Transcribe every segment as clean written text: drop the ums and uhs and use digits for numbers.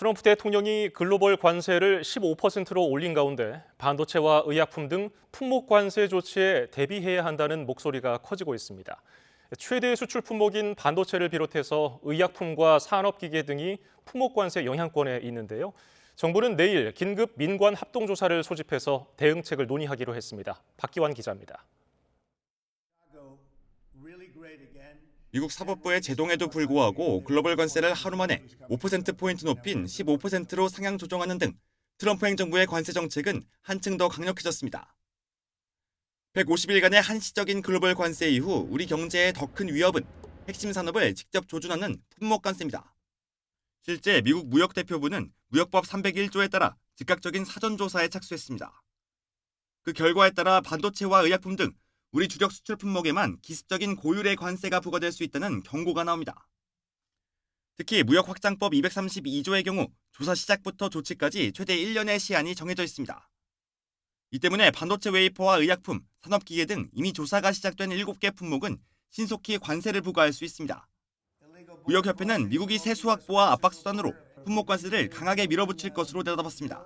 트럼프 대통령이 글로벌 관세를 15%로 올린 가운데 반도체와 의약품 등 품목 관세 조치에 대비해야 한다는 목소리가 커지고 있습니다. 최대 수출 품목인 반도체를 비롯해서 의약품과 산업기계 등이 품목 관세 영향권에 있는데요. 정부는 내일 긴급 민관 합동조사를 소집해서 대응책을 논의하기로 했습니다. 박기환 기자입니다. 미국 사법부의 제동에도 불구하고 글로벌 관세를 하루 만에 5%포인트 높인 15%로 상향 조정하는 등 트럼프 행정부의 관세 정책은 한층 더 강력해졌습니다. 150일간의 한시적인 글로벌 관세 이후 우리 경제의 더 큰 위협은 핵심 산업을 직접 조준하는 품목 관세입니다. 실제 미국 무역대표부는 무역법 301조에 따라 즉각적인 사전조사에 착수했습니다. 그 결과에 따라 반도체와 의약품 등 우리 주력 수출 품목에만 기습적인 고율의 관세가 부과될 수 있다는 경고가 나옵니다. 특히 무역확장법 232조의 경우 조사 시작부터 조치까지 최대 1년의 시한이 정해져 있습니다. 이 때문에 반도체 웨이퍼와 의약품, 산업기계 등 이미 조사가 시작된 7개 품목은 신속히 관세를 부과할 수 있습니다. 무역협회는 미국이 세수 확보와 압박 수단으로 품목 관세를 강하게 밀어붙일 것으로 내다봤습니다.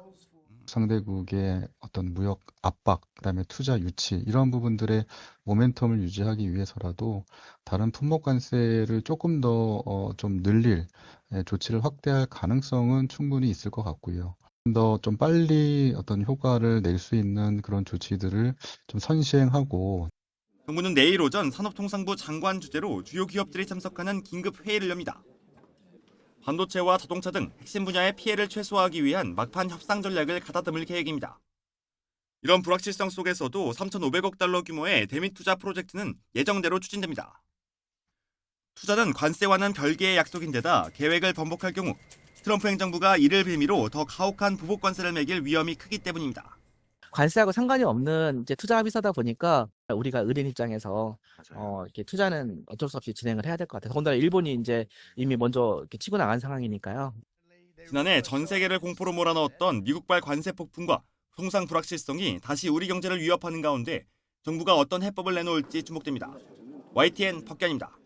상대국의 어떤 무역 압박, 그다음에 투자 유치 이런 부분들의 모멘텀을 유지하기 위해서라도 다른 품목 관세를 조금 더 좀 늘릴 조치를 확대할 가능성은 충분히 있을 것 같고요. 더 좀 빨리 어떤 효과를 낼 수 있는 그런 조치들을 좀 선시행하고. 정부는 내일 오전 산업통상부 장관 주재로 주요 기업들이 참석하는 긴급 회의를 엽니다. 반도체와 자동차 등 핵심 분야의 피해를 최소화하기 위한 막판 협상 전략을 가다듬을 계획입니다. 이런 불확실성 속에서도 3,500억 달러 규모의 대미 투자 프로젝트는 예정대로 추진됩니다. 투자는 관세와는 별개의 약속인데다 계획을 번복할 경우 트럼프 행정부가 이를 빌미로 더 가혹한 보복 관세를 매길 위험이 크기 때문입니다. 관세하고 상관이 없는 이제 투자 합의서다 보니까 우리가 의뢰인 입장에서 이렇게 투자는 어쩔 수 없이 진행을 해야 될 것 같아요. 더군다나 일본이 이제 이미 먼저 이렇게 치고 나간 상황이니까요. 지난해 전 세계를 공포로 몰아넣었던 미국발 관세 폭풍과 통상 불확실성이 다시 우리 경제를 위협하는 가운데 정부가 어떤 해법을 내놓을지 주목됩니다. YTN 박기환입니다.